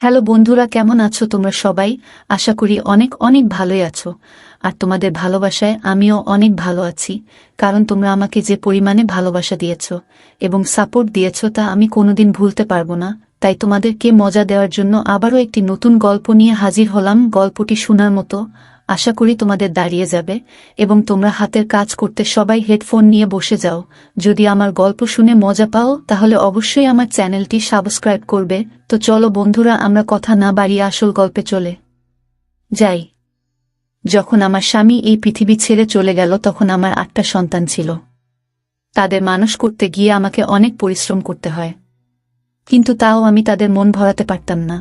Hello বন্ধুরা, কেমন আছো তোমরা সবাই? আশা করি অনেক অনেক ভালোই আছো। আর তোমাদের ভালোবাসায় আমিও অনেক ভালো আছি, কারণ তোমরা আমাকে যে পরিমাণে ভালোবাসা দিয়েছো এবং সাপোর্ট দিয়েছো তা আমি কোনোদিন ভুলতে পারবো না। তাই তোমাদেরকে মজা দেওয়ার জন্য আবারও একটি নতুন গল্প নিয়ে হাজির হলাম। গল্পটি শোনার মতো, আশা করি তোমাদের দাঁড়িয়ে যাবে এবং তোমরা হাতের কাজ করতে সবাই হেডফোন নিয়ে বসে যাও। যদি আমার গল্প শুনে মজা পাও তাহলে অবশ্যই আমার চ্যানেলটি সাবস্ক্রাইব করবে। তো চলো বন্ধুরা, আমরা কথা না বাড়িয়ে আসল গল্পে চলে যাই। যখন আমার স্বামী এই পৃথিবী ছেড়ে চলে গেল তখন আমার 8টা সন্তান ছিল। তাদের মানুষ করতে গিয়ে আমাকে অনেক পরিশ্রম করতে হয়, কিন্তু তাও আমি তাদের মন ভরাতে পারতাম না।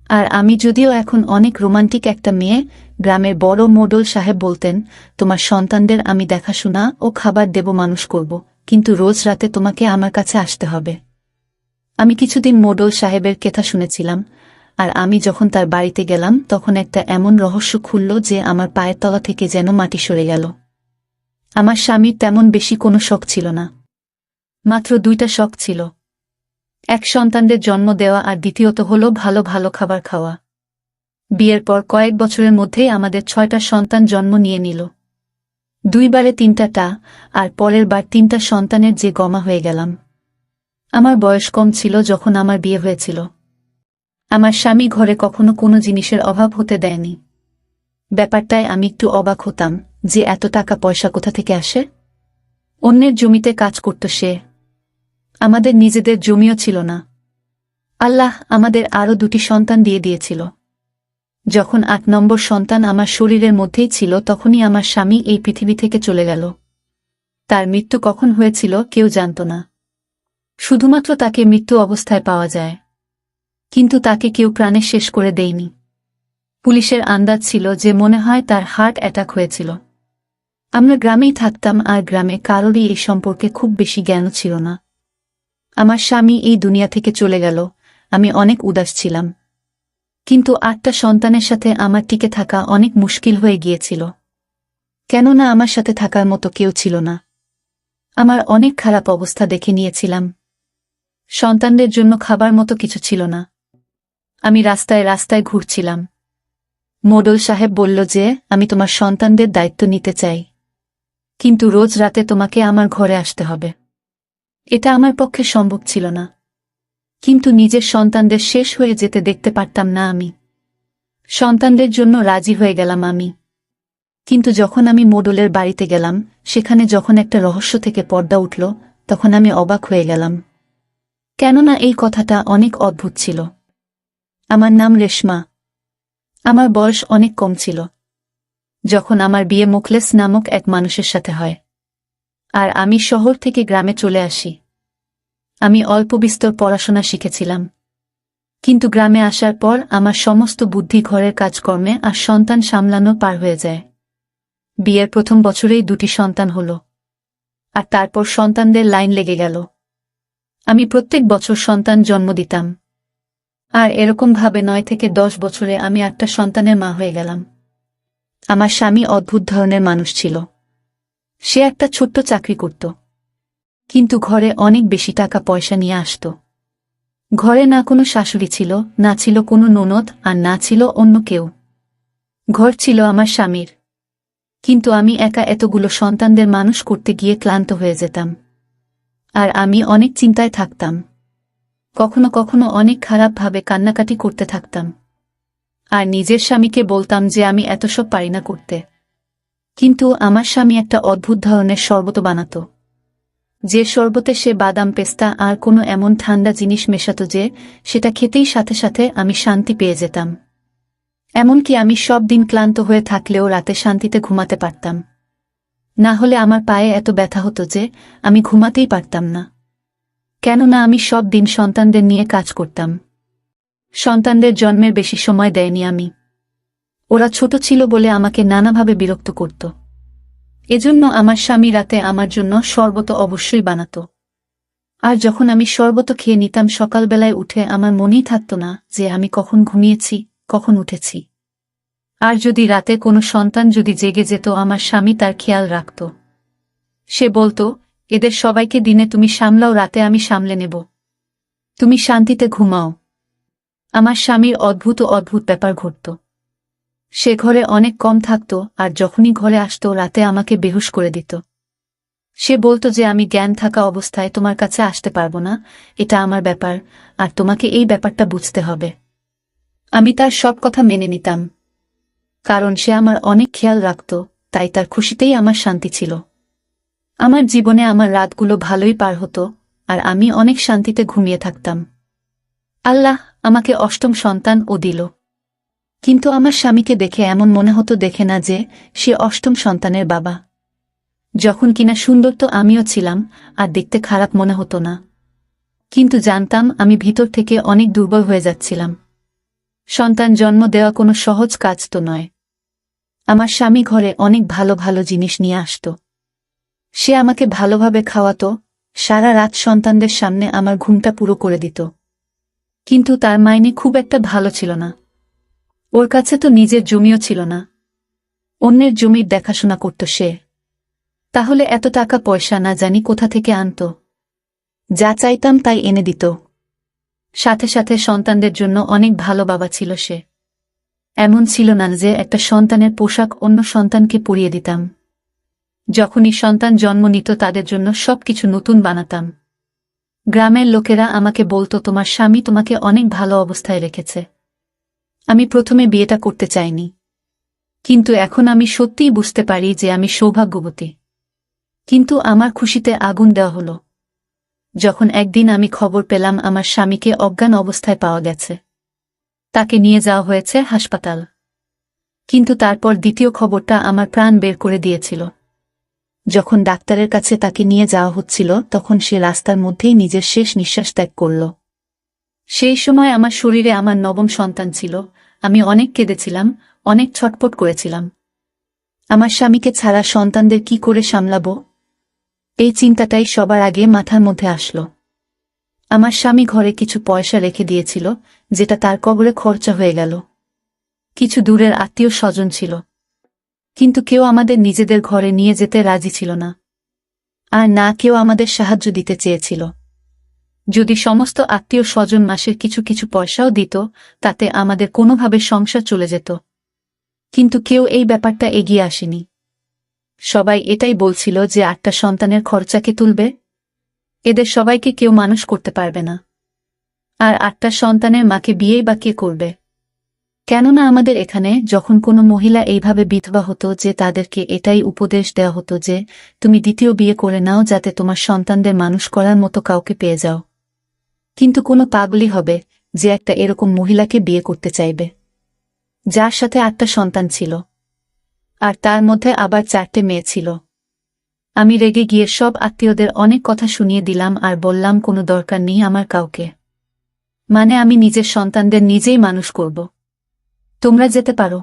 আর আমি যদিও এখন অনেক রোমান্টিক একটা মেয়ে, গ্রামের বড় মোডল সাহেব বলতেন, তোমার সন্তানদের আমি দেখাশোনা ও খাবার দেব, মানুষ করব, কিন্তু রোজ রাতে তোমাকে আমার কাছে আসতে হবে। আমি কিছুদিন মোডল সাহেবের কথা শুনেছিলাম, আর আমি যখন তার বাড়িতে গেলাম তখন একটা এমন রহস্য খুলল যে আমার পায়ের তলা থেকে যেন মাটি সরে গেল। আমার স্বামীর তেমন বেশি কোনো শখ ছিল না, মাত্র 2টা শখ ছিল। এক, সন্তানদের জন্ম দেওয়া, আর দ্বিতীয়ত হল ভালো ভালো খাবার খাওয়া। বিয়ের পর কয়েক বছরের মধ্যেই আমাদের 6টা সন্তান জন্ম নিয়ে নিল। 2বারে 3টা, আর পরের বার 3টা সন্তানের যে গমা হয়ে গেলাম। আমার বয়স কম ছিল যখন আমার বিয়ে হয়েছিল। আমার স্বামী ঘরে কখনো কোনো জিনিসের অভাব হতে দেয়নি। ব্যাপারটায় আমি একটু অবাক হতাম যে এত টাকা পয়সা কোথা থেকে আসে। অন্যের জমিতে কাজ করত সে, আমাদের নিজেদের জমিও ছিল না। আল্লাহ আমাদের আরও 2টি সন্তান দিয়ে দিয়েছিল। যখন 8 নম্বর সন্তান আমার শরীরের মধ্যেই ছিল তখনই আমার স্বামী এই পৃথিবী থেকে চলে গেল। তার মৃত্যু কখন হয়েছিল কেউ জানত না, শুধুমাত্র তাকে মৃত্যু অবস্থায় পাওয়া যায়, কিন্তু তাকে কেউ প্রাণে শেষ করে দেয়নি। পুলিশের আন্দাজ ছিল যে মনে হয় তার হার্ট অ্যাটাক হয়েছিল। আমরা গ্রামেই থাকতাম, আর গ্রামে কারোরই এই সম্পর্কে খুব বেশি জ্ঞানও ছিল না। আমার স্বামী এই দুনিয়া থেকে চলে গেল, আমি অনেক উদাস ছিলাম, কিন্তু 8টা সন্তানের সাথে আমার টিকে থাকা অনেক মুশকিল হয়ে গিয়েছিল, কেননা আমার সাথে থাকার মতো কেউ ছিল না। আমার অনেক খারাপ অবস্থা দেখে নিয়েছিলাম। সন্তানদের জন্য খাবার মতো কিছু ছিল না। আমি রাস্তায় রাস্তায় ঘুরছিলাম। মোডল সাহেব বলল যে আমি তোমার সন্তানদের দায়িত্ব নিতে চাই, কিন্তু রোজ রাতে তোমাকে আমার ঘরে আসতে হবে। এটা আমার পক্ষে সম্ভব ছিল না, কিন্তু নিজের সন্তানদের শেষ হয়ে যেতে দেখতে পারতাম না আমি। সন্তানদের জন্য রাজি হয়ে গেলাম আমি। কিন্তু যখন আমি মোডলের বাড়িতে গেলাম, সেখানে যখন একটা রহস্য থেকে পর্দা উঠল, তখন আমি অবাক হয়ে গেলাম, কেননা এই কথাটা অনেক অদ্ভুত ছিল। আমার নাম রেশমা। আমার বয়স অনেক কম ছিল যখন আমার বিয়ে মুখলেস নামক এক মানুষের সাথে হয়, আর আমি শহর থেকে গ্রামে চলে আসি। আমি অল্প বিস্তর পড়াশোনা শিখেছিলাম, কিন্তু গ্রামে আসার পর আমার সমস্ত বুদ্ধি ঘরের কাজকর্মে আর সন্তান সামলানো পার হয়ে যায়। বিয়ের প্রথম বছরেই 2টি সন্তান হলো, আর তারপর সন্তানদের লাইন লেগে গেল। আমি প্রত্যেক বছর সন্তান জন্ম দিতাম, আর এরকমভাবে 9 থেকে 10 বছরে আমি 8টা সন্তানের মা হয়ে গেলাম। আমার স্বামী অদ্ভুত ধরনের মানুষ ছিল। সে একটা ছোট্ট চাকরি করত, কিন্তু ঘরে অনেক বেশি টাকা পয়সা নিয়ে আসত। ঘরে না কোনো শাশুড়ি ছিল, না ছিল কোনো ননদ, আর না ছিল অন্য কেউ। ঘর ছিল আমার স্বামীর, কিন্তু আমি একা এতগুলো সন্তানদের মানুষ করতে গিয়ে ক্লান্ত হয়ে যেতাম, আর আমি অনেক চিন্তায় থাকতাম। কখনো কখনো অনেক খারাপভাবে কান্নাকাটি করতে থাকতাম, আর নিজের স্বামীকে বলতাম যে আমি এত সব পারি না করতে। কিন্তু আমার স্বামী একটা অদ্ভুত ধরনের শরবত বানাত, যে শরবতে সে বাদাম, পেস্তা আর কোনো এমন ঠান্ডা জিনিস মেশাতো যে সেটা খেতেই সাথে সাথে আমি শান্তি পেয়ে যেতাম। এমনকি আমি সব দিন ক্লান্ত হয়ে থাকলেও রাতে শান্তিতে ঘুমাতে পারতাম। না হলে আমার পায়ে এত ব্যথা হতো যে আমি ঘুমাতেই পারতাম না, কেননা আমি সব দিন সন্তানদের নিয়ে কাজ করতাম। সন্তানদের জন্মের বেশি সময় দেয়নি আমি। ওরা ছোট ছিল বলে আমাকে নানাভাবে বিরক্ত করত। এজন্য আমার স্বামী রাতে আমার জন্য শরবত অবশ্যই বানাত। আর যখন আমি শরবত খেয়ে নিতাম, সকালবেলায় উঠে আমার মনেই থাকত না যে আমি কখন ঘুমিয়েছি, কখন উঠেছি। আর যদি রাতে কোনো সন্তান যদি জেগে যেত, আমার স্বামী তার খেয়াল রাখত। সে বলতো, এদের সবাইকে দিনে তুমি সামলাও, রাতে আমি সামলে নেব, তুমি শান্তিতে ঘুমাও। আমার স্বামীর অদ্ভুত অদ্ভুত ব্যাপার ঘটত। সে ঘরে অনেক কম থাকত, আর যখনই ঘরে আসত রাতে আমাকে বেহুশ করে দিত। সে বলতো যে আমি জ্ঞান থাকা অবস্থায় তোমার কাছে আসতে পারবো না, এটা আমার ব্যাপার, আর তোমাকে এই ব্যাপারটা বুঝতে হবে। আমি তার সব কথা মেনে নিতাম, কারণ সে আমার অনেক খেয়াল রাখত, তাই তার খুশিতেই আমার শান্তি ছিল। আমার জীবনে আমার রাতগুলো ভালোই পার হতো, আর আমি অনেক শান্তিতে ঘুমিয়ে থাকতাম। আল্লাহ আমাকে অষ্টম সন্তান ও দিল। কিন্তু আমার স্বামীকে দেখে এমন মনে হতো দেখে না যে সে অষ্টম সন্তানের বাবা। যখন কিনা সুন্দর তো আমিও ছিলাম, আর দেখতে খারাপ মনে হতো না। কিন্তু জানতাম আমি ভিতর থেকে অনেক দুর্বল হয়ে যাচ্ছিলাম। সন্তান জন্ম দেওয়া কোনো সহজ কাজ তো নয়। আমার স্বামী ঘরে অনেক ভালো ভালো জিনিস নিয়ে আসত। সে আমাকে ভালোভাবে খাওয়াতো, সারা রাত সন্তানদের সামনে আমার ঘুমটা পুরো করে দিত। কিন্তু তার মাইনে খুব একটা ভালো ছিল না। ওর কাছে তো নিজের জমিও ছিল না, অন্যের জমির দেখাশোনা করত সে। তাহলে এত টাকা পয়সা না জানি কোথা থেকে আনত। যা চাইতাম তাই এনে দিত। সাথে সাথে সন্তানদের জন্য অনেক ভালো বাবা ছিল সে। এমন ছিল না যে একটা সন্তানের পোশাক অন্য সন্তানকে পরিয়ে দিতাম। যখনই সন্তান জন্ম নিত তাদের জন্য সবকিছু নতুন বানাতাম। গ্রামের লোকেরা আমাকে বলতো তোমার স্বামী তোমাকে অনেক ভালো অবস্থায় রেখেছে। আমি প্রথমে বিয়েটা করতে চাইনি, কিন্তু এখন আমি সত্যিই বুঝতে পারি যে আমি সৌভাগ্যবতী। কিন্তু আমার খুশিতে আগুন দেওয়া হলো যখন একদিন আমি খবর পেলাম আমার স্বামীকে অজ্ঞান অবস্থায় পাওয়া গেছে। তাকে নিয়ে যাওয়া হয়েছে হাসপাতাল। কিন্তু তারপর দ্বিতীয় খবরটা আমার প্রাণ বের করে দিয়েছিল। যখন ডাক্তারের কাছে তাকে নিয়ে যাওয়া হচ্ছিল তখন সে রাস্তার মধ্যেই নিজের শেষ নিঃশ্বাস ত্যাগ করল। সেই সময় আমার শরীরে আমার নবম সন্তান ছিল। আমি অনেক কেঁদেছিলাম, অনেক ছটপট করেছিলাম। আমার স্বামীকে ছাড়া সন্তানদের কি করে সামলাবো, এই চিন্তাটাই সবার আগে মাথার মধ্যে আসলো। আমার স্বামী ঘরে কিছু পয়সা রেখে দিয়েছিল, যেটা তার কবরে খরচা হয়ে গেল। কিছু দূরের আত্মীয় স্বজন ছিল, কিন্তু কেউ আমাদের নিজেদের ঘরে নিয়ে যেতে রাজি ছিল না, আর না কেউ আমাদের সাহায্য দিতে চেয়েছিল। যদি সমস্ত আত্মীয় স্বজন মাসের কিছু কিছু পয়সাও দিত, তাতে আমাদের কোনোভাবে সংসার চলে যেত। কিন্তু কেউ এই ব্যাপারটা এগিয়ে আসেনি। সবাই এটাই বলছিল যে 8টা সন্তানের খরচাকে তুলবে, এদের সবাইকে কেউ মানুষ করতে পারবে না, আর 8টা সন্তানের মাকে বিয়েই বা কে করবে। কেননা আমাদের এখানে যখন কোনো মহিলা এইভাবে বিধবা হতো যে তাদেরকে এটাই উপদেশ দেওয়া হতো যে তুমি দ্বিতীয় বিয়ে করে নাও যাতে তোমার সন্তানদের মানুষ করার মতো কাউকে পেয়ে যাও। কিন্তু কোনো পাগলই হবে যে একটা এরকম মহিলাকে বিয়ে করতে চাইবে, যার সাথে 8টা সন্তান ছিল, আর তার মধ্যে আবার 4টে মেয়ে ছিল। আমি রেগে গিয়ে সব আত্মীয়দের অনেক কথা শুনিয়ে দিলাম আর বললাম কোনো দরকার নেই আমার কাউকে, মানে আমি নিজের সন্তানদের নিজেই মানুষ করব। তোমরা যেতে পারো।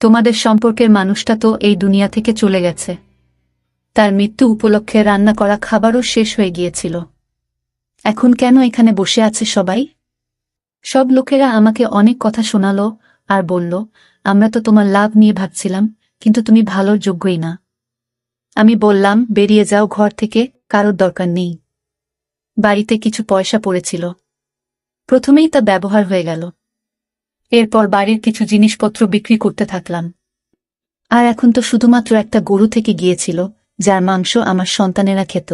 তোমাদের সম্পর্কের মানুষটা তো এই দুনিয়া থেকে চলে গেছে। তার মৃত্যু উপলক্ষে রান্না করা খাবারও শেষ হয়ে গিয়েছিল। এখন কেন এখানে বসে আছে সবাই? সব লোকেরা আমাকে অনেক কথা শোনালো আর বলল, আমরা তো তোমার লাভ নিয়ে ভাবছিলাম, কিন্তু তুমি ভালোর যোগ্যই না। আমি বললাম, বেরিয়ে যাও ঘর থেকে, কারোর দরকার নেই। বাড়িতে কিছু পয়সা পড়েছিল, প্রথমেই তা ব্যবহার হয়ে গেল। এরপর বাড়ির কিছু জিনিসপত্র বিক্রি করতে থাকলাম। আর এখন তো শুধুমাত্র একটা গরু থেকে গিয়েছিল, যার মাংস আমার সন্তানেরা খেত।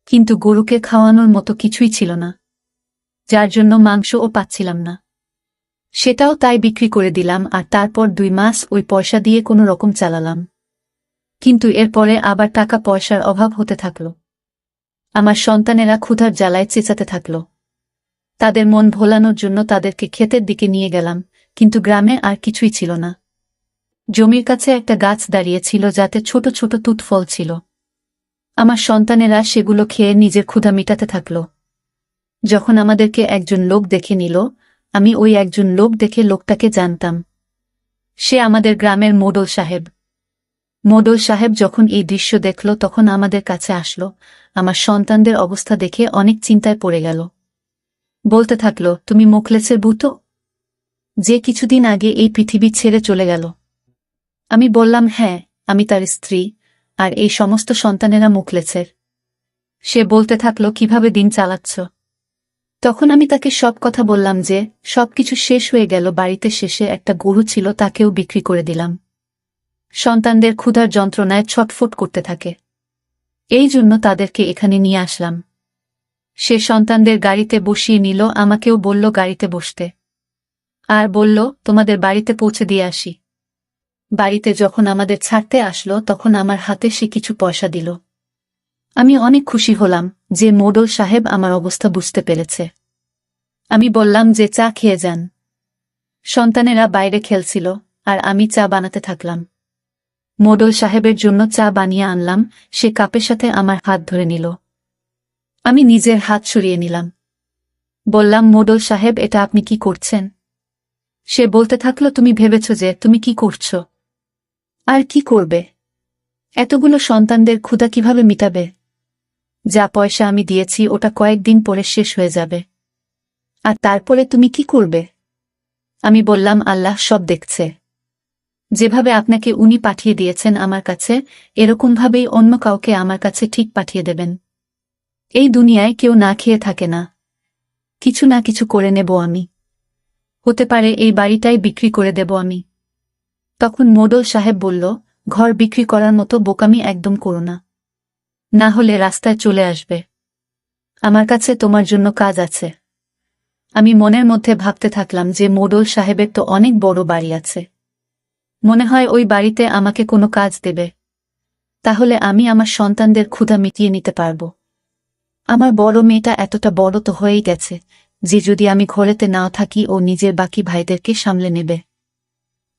কিন্তু গরুকে খাওয়ানোর মতো কিছুই ছিল না, যার জন্য মাংসও পাচ্ছিলাম না। সেটাও তাই বিক্রি করে দিলাম, আর তারপর 2 মাস ওই পয়সা দিয়ে কোনো রকম চালালাম। কিন্তু এরপরে আবার টাকা পয়সার অভাব হতে থাকল। আমার সন্তানেরা ক্ষুধার জ্বালায় চেঁচাতে থাকল। তাদের মন ভোলানোর জন্য তাদেরকে ক্ষেতের দিকে নিয়ে গেলাম, কিন্তু গ্রামে আর কিছুই ছিল না। জমির কাছে একটা গাছ দাঁড়িয়েছিল যাতে ছোট ছোট তুত ফল ছিল। আমার সন্তানেরা সেগুলো খেয়ে নিজের ক্ষুধা মিটাতে থাকল। যখন আমাদেরকে একজন লোক দেখে নিল, আমি ওই একজন লোক দেখে লোকটাকে জানতাম। সে আমাদের গ্রামের মোডল সাহেব। মোডল সাহেব যখন এই দৃশ্য দেখল তখন আমাদের কাছে আসলো। আমার সন্তানদের অবস্থা দেখে অনেক চিন্তায় পড়ে গেল। বলতে থাকল, তুমি মোখলেসের বুতো, যে কিছুদিন আগে এই পৃথিবী ছেড়ে চলে গেল। আমি বললাম, হ্যাঁ, আমি তার স্ত্রী, আর এই সমস্ত সন্তানেরা মুখলেছের। সে বলতে থাকল, কিভাবে দিন চালাচ্ছ? তখন আমি তাকে সব কথা বললাম যে সবকিছু শেষ হয়ে গেল, বাড়িতে শেষে একটা গরু ছিল, তাকেও বিক্রি করে দিলাম। সন্তানদের ক্ষুধার যন্ত্রণায় ছটফট করতে থাকে, এই জন্য তাদেরকে এখানে নিয়ে আসলাম। সে সন্তানদের গাড়িতে বসিয়ে নিল, আমাকেও বলল গাড়িতে বসতে, আর বলল তোমাদের বাড়িতে পৌঁছে দিয়ে আসি। বাড়িতে যখন আমাদের ছাড়তে আসলো তখন আমার হাতে সে কিছু পয়সা দিল। আমি অনেক খুশি হলাম যে মোডল সাহেব আমার অবস্থা বুঝতে পেরেছে। আমি বললাম যে চা খেয়ে যান। সন্তানেরা বাইরে খেলছিল আর আমি চা বানাতে থাকলাম। মোডল সাহেবের জন্য চা বানিয়ে আনলাম, সে কাপের সাথে আমার হাত ধরে নিল। আমি নিজের হাত সরিয়ে নিলাম। বললাম মোডল সাহেব, এটা আপনি কি করছেন? সে বলতে থাকলো তুমি ভেবেছ যে তুমি কি করছো? আর কি করবে? এতগুলো সন্তানদের ক্ষুধা কিভাবে মিটাবে? যা পয়সা আমি দিয়েছি ওটা কয়েকদিন পরে শেষ হয়ে যাবে, আর তারপরে তুমি কি করবে? আমি বললাম আল্লাহ সব দেখছে। যেভাবে আপনাকে উনি পাঠিয়ে দিয়েছেন আমার কাছে, এরকমভাবেই অন্য কাউকে আমার কাছে ঠিক পাঠিয়ে দেবেন। এই দুনিয়ায় কেউ না খেয়ে থাকে না, কিছু না কিছু করে নেব আমি। হতে পারে এই বাড়িটাই বিক্রি করে দেব আমি। তখন মোডল সাহেব বলল, ঘর বিক্রি করার মতো বোকামি একদম করো না, না হলে রাস্তায় চলে আসবে। আমার কাছে তোমার জন্য কাজ আছে। আমি মনের মধ্যে ভাবতে থাকলাম যে মোডল সাহেবের তো অনেক বড় বাড়ি আছে, মনে হয় ওই বাড়িতে আমাকে কোনো কাজ দেবে, তাহলে আমি আমার সন্তানদের ক্ষুধা মিটিয়ে নিতে পারব। আমার বড় মেয়েটা এতটা বড় তো হয়েই গেছে যে যদি আমি ঘরেতে নাও থাকি ও নিজের বাকি ভাইদেরকে সামলে নেবে।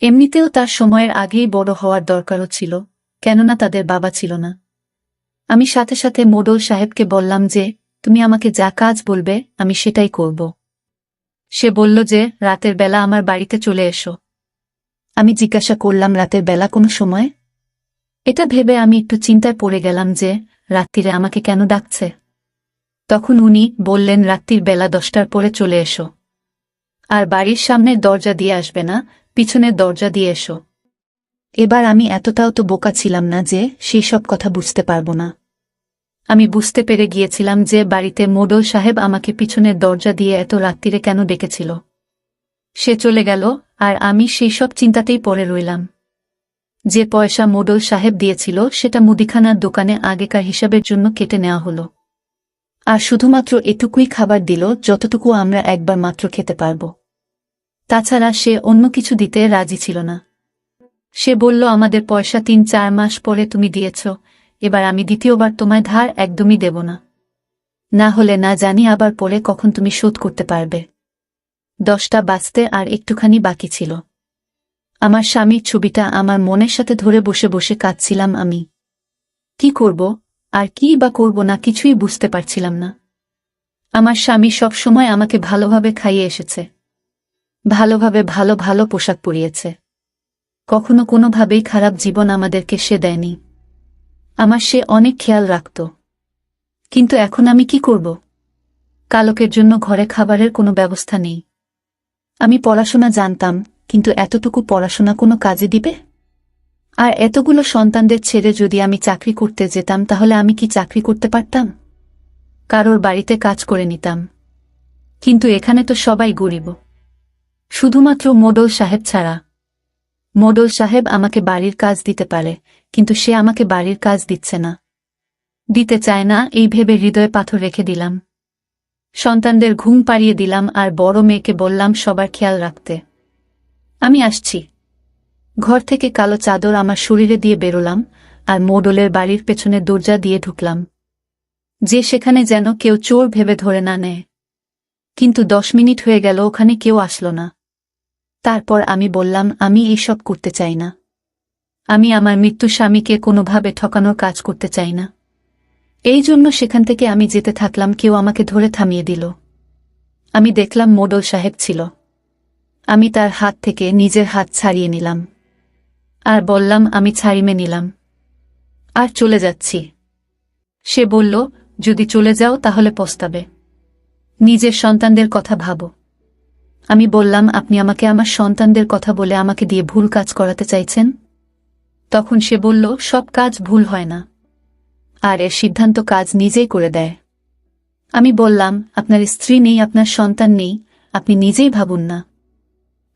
এমনিতেও তার সময়ের আগেই বড় হওয়ার দরকারও ছিল, কেননা তাদের বাবা ছিল না। আমি সাথে সাথে মোডল সাহেবকে বললাম যে তুমি আমাকে যা কাজ বলবে আমি সেটাই করব। সে বলল যে রাতের বেলা আমার বাড়িতে চলে এসো। আমি জিজ্ঞাসা করলাম রাতের বেলা কোনো সময়? এটা ভেবে আমি একটু চিন্তায় পড়ে গেলাম যে রাত্রিরে আমাকে কেন ডাকছে। তখন উনি বললেন রাত্রির বেলা 10টার পরে চলে এসো, আর বাড়ির সামনের দরজা দিয়ে আসবে না, পিছনের দরজা দিয়ে এসো। এবার আমি এতটাও তো বোকা ছিলাম না যে সেই সব কথা বুঝতে পারবো না। আমি বুঝতে পেরে গিয়েছিলাম যে বাড়িতে মোডল সাহেব আমাকে পিছনের দরজা দিয়ে এত রাত্রিরে কেন ডেকেছিল। সে চলে গেল আর আমি সেই সব চিন্তাতেই পড়ে রইলাম। যে পয়সা মোডল সাহেব দিয়েছিল সেটা মুদিখানার দোকানে আগেকার হিসাবের জন্য কেটে নেওয়া হলো, আর শুধুমাত্র এটুকুই খাবার দিল যতটুকু আমরা একবার মাত্র খেতে পারব। তাছাড়া সে অন্য কিছু দিতে রাজি ছিল না। সে বলল আমাদের পয়সা 3-4 মাস পরে তুমি দিয়েছ, এবার আমি দ্বিতীয়বার তোমায় ধার একদমই দেব না, না হলে না জানি আবার পরে কখন তুমি শোধ করতে পারবে। 10টা বাজতে আর একটুখানি বাকি ছিল। আমার স্বামীর ছবিটা আমার মনের সাথে ধরে বসে বসে কাঁদছিলাম আমি। কি করব আর কি বা করব না কিছুই বুঝতে পারছিলাম না। আমার স্বামী সব সময় আমাকে ভালোভাবে খাইয়ে এসেছে, ভালোভাবে ভালো ভালো পোশাক পরিয়েছে, কখনো কোনোভাবেই খারাপ জীবন আমাদেরকে সে দেয়নি। আমার সে অনেক খেয়াল রাখত। কিন্তু এখন আমি কি করব? কালকের জন্য ঘরে খাবারের কোনো ব্যবস্থা নেই। আমি পড়াশোনা জানতাম, কিন্তু এতটুকু পড়াশোনা কোনো কাজে দিবে? আর এতগুলো সন্তানদের ছেড়ে যদি আমি চাকরি করতে যেতাম তাহলে আমি কি চাকরি করতে পারতাম? কারোর বাড়িতে কাজ করে নিতাম। কিন্তু এখানে তো সবাই গরিব, শুধুমাত্র মোডল সাহেব ছাড়া। মোডল সাহেব আমাকে বাড়ির কাজ দিতে পারে, কিন্তু সে আমাকে বাড়ির কাজ দিচ্ছে না, দিতে চায় না। এই ভেবে হৃদয়ে পাথর রেখে দিলাম। সন্তানদের ঘুম পাড়িয়ে দিলাম আর বড় মেয়েকে বললাম সবার খেয়াল রাখতে। আমি আসছি। ঘর থেকে কালো চাদর আমার শরীরে দিয়ে বেরোলাম আর মোডলের বাড়ির পেছনে দরজা দিয়ে ঢুকলাম, যে সেখানে যেন কেউ চোর ভেবে ধরে না নেয়। কিন্তু 10 মিনিট হয়ে গেল, ওখানে কেউ আসলো না। তারপর আমি বললাম আমি এইসব করতে চাই না। আমি আমার মৃত্যু স্বামীকে কোনোভাবে ঠকানোর কাজ করতে চাই না। এই জন্য সেখান থেকে আমি যেতে থাকলাম, কেউ আমাকে ধরে থামিয়ে দিল। আমি দেখলাম মোডল সাহেব ছিল। আমি তার হাত থেকে নিজের হাত ছাড়িয়ে নিলাম আর বললাম আমি ছাড়িয়ে নিলাম আর চলে যাচ্ছি। সে বলল যদি চলে যাও তাহলে পস্তাবে, নিজের সন্তানদের কথা ভাবো। আমি বললাম আপনি আমাকে আমার সন্তানদের কথা বলে আমাকে দিয়ে ভুল কাজ করাতে চাইছেন? তখন সে বলল সব কাজ ভুল হয় না, আর এর সিদ্ধান্ত কাজ নিজেই করে দেয়। আমি বললাম, আপনার স্ত্রী নেই, আপনার সন্তান নেই, আপনি নিজেই ভাবুন না।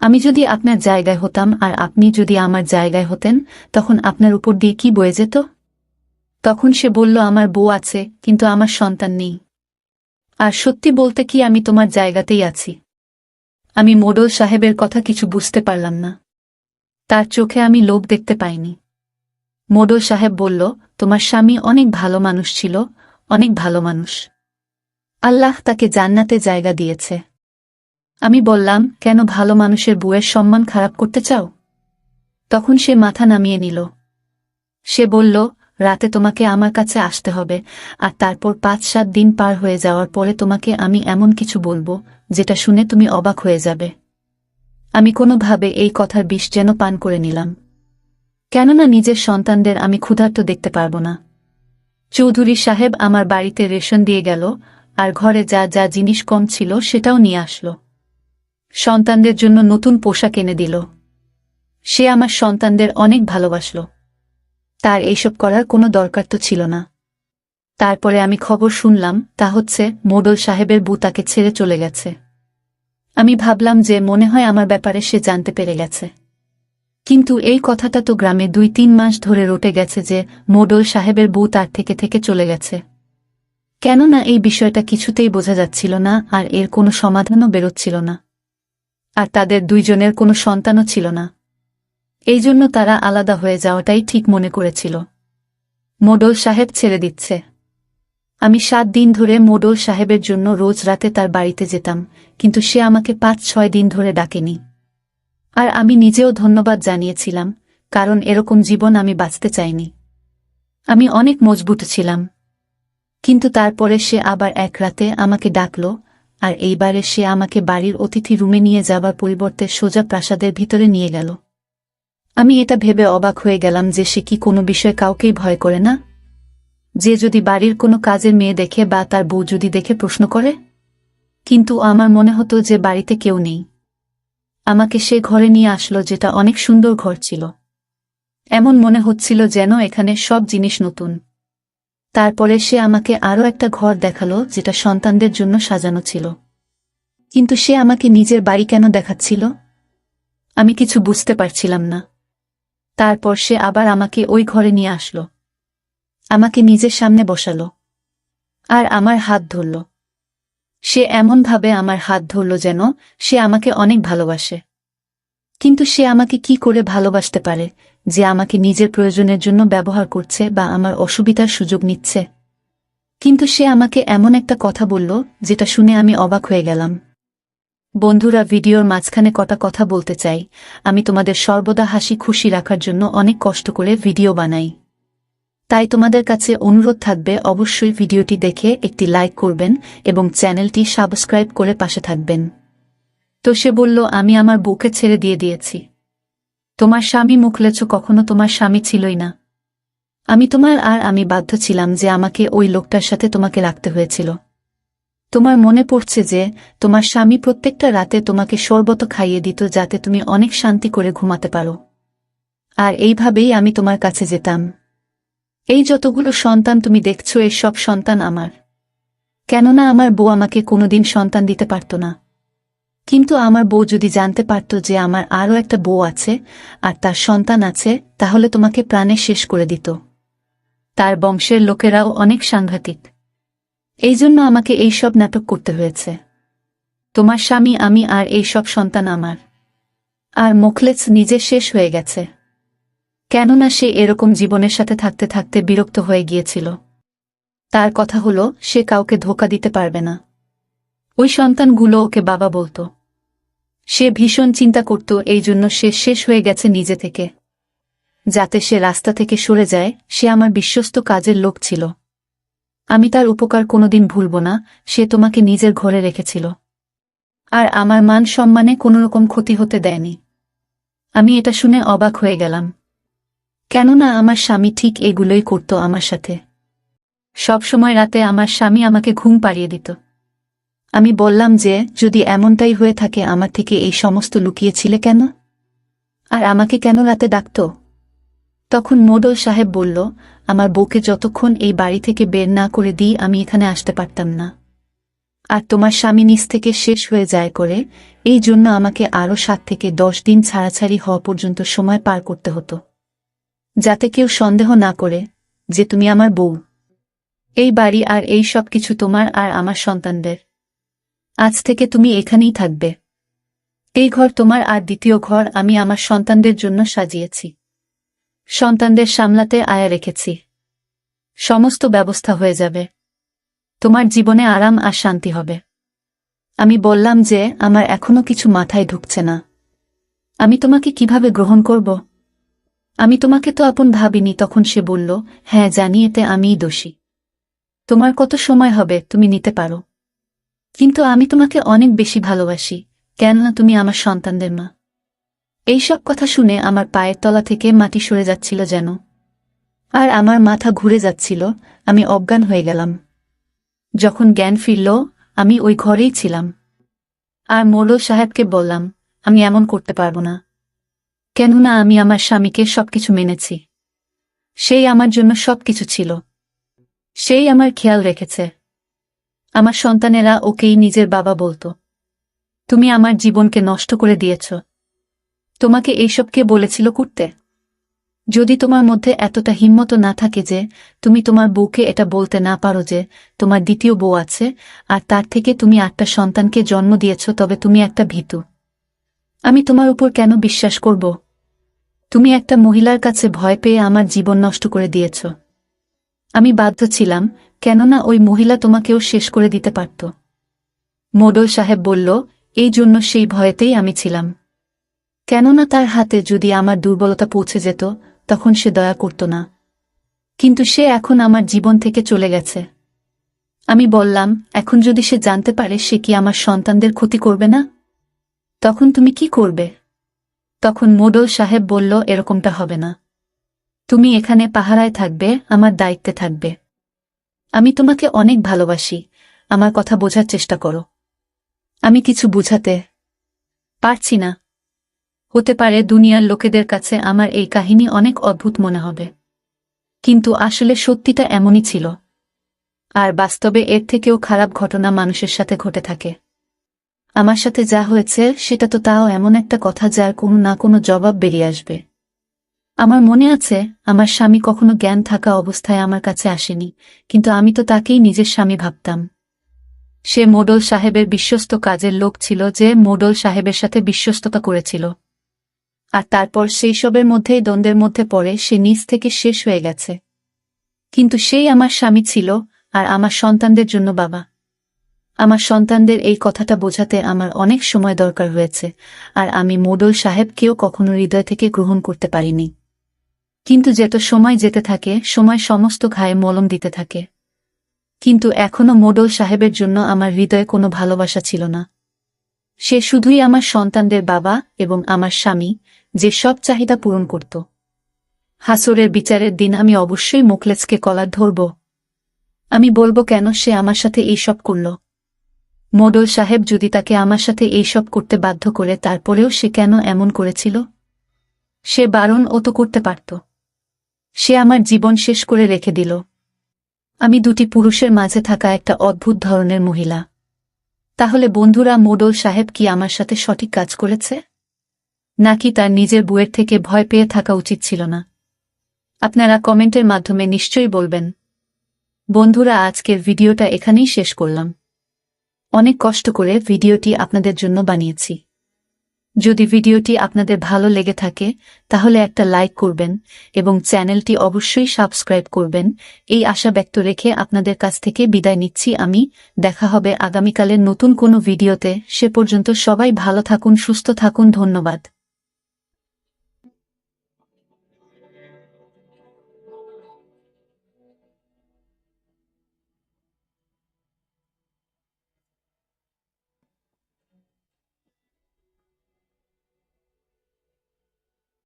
আমি যদি আপনার জায়গায় হতাম আর আপনি যদি আমার জায়গায় হতেন, তখন আপনার উপর দিয়ে কি বয়ে যেত? তখন সে বলল, আমার বউ আছে, কিন্তু আমার সন্তান নেই। আর সত্যি বলতে কি, আমি তোমার জায়গাতেই আছি। আমি মোডল সাহেবের কথা কিছু বুঝতে পারলাম না। তার চোখে আমি লোভ দেখতে পাইনি। মোডল সাহেব বলল, তোমার স্বামী অনেক ভালো মানুষ ছিল, অনেক ভালো মানুষ। আল্লাহ তাকে জান্নাতে জায়গা দিয়েছে। আমি বললাম, কেন ভালো মানুষের বউয়ের সম্মান খারাপ করতে চাও? তখন সে মাথা নামিয়ে নিল। সে বলল, রাতে তোমাকে আমার কাছে আসতে হবে, আর তারপর ৫-৭ দিন পার হয়ে যাওয়ার পরে তোমাকে আমি এমন কিছু বলবো, যেটা শুনে তুমি অবাক হয়ে যাবে। আমি কোনোভাবে এই কথার বিষ যেন পান করে নিলাম। কেননা নিজের সন্তানদের আমি ক্ষুধার্ত দেখতে পারব না। চৌধুরী সাহেব আমার বাড়িতে রেশন দিয়ে গেল, আর ঘরে যা যা জিনিস কম ছিল সেটাও নিয়ে আসলো। সন্তানদের জন্য নতুন পোশাক এনে দিল। সে আমার সন্তানদের অনেক ভালোবাসল। তার এইসব করার কোনো দরকার তো ছিল না। তারপরে আমি খবর শুনলাম, তা হচ্ছে মোডল সাহেবের বউ তাকে ছেড়ে চলে গেছে। আমি ভাবলাম যে মনে হয় আমার ব্যাপারে সে জানতে পেরে গেছে। কিন্তু এই কথাটা তো গ্রামে ২-৩ মাস ধরে রটে গেছে যে মোডল সাহেবের বউ তার থেকে চলে গেছে। কেননা এই বিষয়টা কিছুতেই বোঝা যাচ্ছিল না, আর এর কোনো সমাধানও বেরোচ্ছিল না। আর তাদের দুইজনের কোনো সন্তানও ছিল না। এই জন্য তারা আলাদা হয়ে যাওয়াটাই ঠিক মনে করেছিল। মোডল সাহেব ছেড়ে দিচ্ছে। আমি ৭ দিন ধরে মোডল সাহেবের জন্য রোজ রাতে তার বাড়িতে যেতাম, কিন্তু সে আমাকে ৫-৬ দিন ধরে ডাকেনি। আর আমি নিজেও ধন্যবাদ জানিয়েছিলাম, কারণ এরকম জীবন আমি বাঁচতে চাইনি। আমি অনেক মজবুত ছিলাম। কিন্তু তারপরে সে আবার এক রাতে আমাকে ডাকল, আর এইবারে সে আমাকে বাড়ির অতিথি রুমে নিয়ে যাবার পরিবর্তে সোজা প্রাসাদের ভিতরে নিয়ে গেল। আমি এটা ভেবে অবাক হয়ে গেলাম যে সে কি কোনো বিষয়ে কাউকেই ভয় করে না? যে যদি বাড়ির কোনো কাজের মেয়ে দেখে বা তার বউ যদি দেখে প্রশ্ন করে? কিন্তু আমার মনে হতো যে বাড়িতে কেউ নেই। আমাকে সে ঘরে নিয়ে আসলো, যেটা অনেক সুন্দর ঘর ছিল। এমন মনে হচ্ছিল যেন এখানে সব জিনিস নতুন। তারপরে সে আমাকে আরও একটা ঘর দেখালো, যেটা সন্তানদের জন্য সাজানো ছিল। কিন্তু সে আমাকে নিজের বাড়ি কেন দেখাচ্ছিল? আমি কিছু বুঝতে পারছিলাম না। তারপর সে আবার আমাকে ওই ঘরে নিয়ে আসলো। আমাকে নিজের সামনে বসালো। আর আমার হাত ধরল। সে এমনভাবে আমার হাত ধরল যেন সে আমাকে অনেক ভালোবাসে। কিন্তু সে আমাকে কি করে ভালোবাসতে পারে, যে আমাকে নিজের প্রয়োজনের জন্য ব্যবহার করছে বা আমার অসুবিধার সুযোগ নিচ্ছে? কিন্তু সে আমাকে এমন একটা কথা বলল, যেটা শুনে আমি অবাক হয়ে গেলাম। বন্ধুরা, ভিডিওর মাঝখানে কটা কথা বলতে চাই। আমি তোমাদের সর্বদা হাসি খুশি রাখার জন্য অনেক কষ্ট করে ভিডিও বানাই। তাই তোমাদের কাছে অনুরোধ থাকবে, অবশ্যই ভিডিওটি দেখে একটি লাইক করবেন এবং চ্যানেলটি সাবস্ক্রাইব করে পাশে থাকবেন। তো সে বলল, আমি আমার বউকে ছেড়ে দিয়েছি। তোমার স্বামী মুখলেছ, কখনো তোমার স্বামী ছিলই না। আমি তোমার, আর আমি বাধ্য ছিলাম যে আমাকে ওই লোকটার সাথে তোমাকে রাখতে হয়েছিল। তোমার মনে পড়ছে যে তোমার স্বামী প্রত্যেকটা রাতে তোমাকে শরবত খাইয়ে দিত, যাতে তুমি অনেক শান্তি করে ঘুমাতে পারো। আর এইভাবেই আমি তোমার কাছে যেতাম। এই যতগুলো সন্তান তুমি দেখছো, এই সব সন্তান আমার। কেননা আমার বউ আমাকে কোনোদিন সন্তান দিতে পারত না। কিন্তু আমার বউ যদি জানতে পারত যে আমার আরও একটা বউ আছে আর তার সন্তান আছে, তাহলে তোমাকে প্রাণে শেষ করে দিত। তার বংশের লোকেরাও অনেক সাংঘাতিক। এই জন্য আমাকে এই সব নাটক করতে হয়েছে। তোমার স্বামী আমি, আর এই সব সন্তান আমার। আর মোখলেস নিজে শেষ হয়ে গেছে। কেননা সে এরকম জীবনের সাথে থাকতে থাকতে বিরক্ত হয়ে গিয়েছিল। তার কথা হলো, সে কাউকে ধোঁকা দিতে পারবে না। ওই সন্তানগুলো ওকে বাবা বলতো। সে ভীষণ চিন্তা করত, এই জন্য সে শেষ হয়ে গেছে নিজে থেকে। যাতে সে রাস্তা থেকে সরে যায়, সে আমার বিশ্বস্ত কাজের লোক ছিল। আমি তার উপকার কোনোদিন ভুলব না। সে তোমাকে নিজের ঘরে রেখেছিল, আর আমার মান সম্মানে কোনোরকম ক্ষতি হতে দেয়নি। আমি এটা শুনে অবাক হয়ে গেলাম। কেননা আমার স্বামী ঠিক এগুলোই করত আমার সাথে। সবসময় রাতে আমার স্বামী আমাকে ঘুম পাড়িয়ে দিত। আমি বললাম যে যদি এমনটাই হয়ে থাকে, আমার থেকে এই সমস্ত লুকিয়েছিলে কেন? আর আমাকে কেন রাতে ডাকত? তখন মোডল সাহেব বলল, আমার বউকে যতক্ষণ এই বাড়ি থেকে বের না করে দিই, আমি এখানে আসতে পারতাম না। আর তোমার স্বামী নিজ থেকে শেষ হয়ে যায় করে, এই জন্য আমাকে আরও 7 থেকে 10 দিন ছাড়াছাড়ি হওয়া পর্যন্ত সময় পার করতে হতো, যাতে কেউ সন্দেহ না করে যে তুমি আমার বউ। এই বাড়ি আর এই সব কিছু তোমার আর আমার সন্তানদের। আজ থেকে তুমি এখানেই থাকবে। এই ঘর তোমার, আর দ্বিতীয় ঘর আমি আমার সন্তানদের জন্য সাজিয়েছি। সন্তানদের সামলাতে আয়া রেখেছি। সমস্ত ব্যবস্থা হয়ে যাবে। তোমার জীবনে আরাম আর শান্তি হবে। আমি বললাম যে আমার এখনো কিছু মাথায় ঢুকছে না। আমি তোমাকে কিভাবে গ্রহণ করব? আমি তোমাকে তো আপন ভাবিনি। তখন সে বলল, হ্যাঁ জানি, এতে আমিই দোষী। তোমার কত সময় হবে তুমি নিতে পারো, কিন্তু আমি তোমাকে অনেক বেশি ভালোবাসি, কেননা তুমি আমার সন্তানদের মা। এইসব কথা শুনে আমার পায়ের তলা থেকে মাটি সরে যাচ্ছিল যেন, আর আমার মাথা ঘুরে যাচ্ছিল। আমি অজ্ঞান হয়ে গেলাম। যখন জ্ঞান ফিরল, আমি ওই ঘরেই ছিলাম। আর মোড়ল সাহেবকে বললাম, আমি এমন করতে পারব না, কেননা আমি আমার স্বামীকে সবকিছু মেনেছি। সেই আমার জন্য সবকিছু ছিল। সেই আমার খেয়াল রেখেছে। আমার সন্তানেরা ওকেই নিজের বাবা বলতো। তুমি আমার জীবনকে নষ্ট করে দিয়েছ। তোমাকে এইসব কে বলেছিল করতে? যদি তোমার মধ্যে এতটা হিম্মত না থাকে যে তুমি তোমার বউকে এটা বলতে না পারো যে তোমার দ্বিতীয় বউ আছে, আর তার থেকে তুমি 8টা সন্তানকে জন্ম দিয়েছ, তবে তুমি একটা ভীতু। আমি তোমার উপর কেন বিশ্বাস করব? তুমি একটা মহিলার কাছে ভয় পেয়ে আমার জীবন নষ্ট করে দিয়েছ। আমি বাধ্য ছিলাম, কেননা ওই মহিলা তোমাকেও শেষ করে দিতে পারত। মোড়ল সাহেব বলল, এই জন্য সেই ভয়েতেই আমি ছিলাম, কেননা তার হাতে যদি আমার দুর্বলতা পৌঁছে যেত তখন সে দয়া করত না। কিন্তু সে এখন আমার জীবন থেকে চলে গেছে। আমি বললাম, এখন যদি সে জানতে পারে, সে কি আমার সন্তানদের ক্ষতি করবে না? তখন তুমি কি করবে? তখন মোড়ল সাহেব বলল, এরকমটা হবে না। তুমি এখানে পাহারায় থাকবে, আমার দায়িত্বে থাকবে। আমি তোমাকে অনেক ভালোবাসি, আমার কথা বোঝার চেষ্টা করো। আমি কিছু বুঝাতে পারছি না। হতে পারে দুনিয়ার লোকেদের কাছে আমার এই কাহিনী অনেক অদ্ভুত মনে হবে, কিন্তু আসলে সত্যিটা এমনই ছিল। আর বাস্তবে এর থেকেও খারাপ ঘটনা মানুষের সাথে ঘটে থাকে। আমার সাথে যা হয়েছে সেটা তো তাও এমন একটা কথা যার কোনো না কোনো জবাব বেরিয়ে আসবে। আমার মনে আছে, আমার স্বামী কখনো জ্ঞান থাকা অবস্থায় আমার কাছে আসেনি, কিন্তু আমি তো তাকেই নিজের স্বামী ভাবতাম। সে মোড়ল সাহেবের বিশ্বস্ত কাজের লোক ছিল, যে মোড়ল সাহেবের সাথে বিশ্বস্ততা করেছিল। আর তারপর সেই সবের মধ্যেই দ্বন্দ্বের মধ্যে পড়ে সে নিজ থেকে শেষ হয়ে গেছে। কিন্তু সেই আমার স্বামী ছিল, আর আমার সন্তানদের জন্য বাবা। আমার সন্তানদের এই কথাটা বোঝাতে আমার অনেক সময় দরকার হয়েছে, আর আমি মোড়ল সাহেবকেও কখনো হৃদয় থেকে গ্রহণ করতে পারিনি। কিন্তু যত সময় যেতে থাকে, সময় সমস্ত ঘায়ে মলম দিতে থাকে। কিন্তু এখনো মোড়ল সাহেবের জন্য আমার হৃদয়ে কোনো ভালোবাসা ছিল না। সে শুধুই আমার সন্তানদের বাবা এবং আমার স্বামী, যে সব চাহিদা পূরণ করত। হাসরের বিচারের দিন আমি অবশ্যই মোখলেসকে কলার ধরব। আমি বলবো কেন সে আমার সাথে এইসব করল। মোড়ল সাহেব যদি তাকে আমার সাথে এইসব করতে বাধ্য করে, তারপরেও সে কেন এমন করেছিল? সে বারণ ও তো করতে পারত। সে আমার জীবন শেষ করে রেখে দিল। আমি দুটি পুরুষের মাঝে থাকা একটা অদ্ভুত ধরনের মহিলা। তাহলে বন্ধুরা, মোড়ল সাহেব কি আমার সাথে সঠিক কাজ করেছে, নাকি তার নিজের বউয়ের থেকে ভয় পেয়ে থাকা উচিত ছিল না? আপনারা কমেন্টের মাধ্যমে নিশ্চয়ই বলবেন। বন্ধুরা, আজকের ভিডিওটা এখানেই শেষ করলাম। অনেক কষ্ট করে ভিডিওটি আপনাদের জন্য বানিয়েছি। যদি ভিডিওটি আপনাদের ভালো লেগে থাকে তাহলে একটা লাইক করবেন এবং চ্যানেলটি অবশ্যই সাবস্ক্রাইব করবেন, এই আশা ব্যক্ত রেখে আপনাদের কাছ থেকে বিদায় নিচ্ছি আমি। দেখা হবে আগামীকালের নতুন কোনো ভিডিওতে। সে পর্যন্ত সবাই ভালো থাকুন, সুস্থ থাকুন। ধন্যবাদ।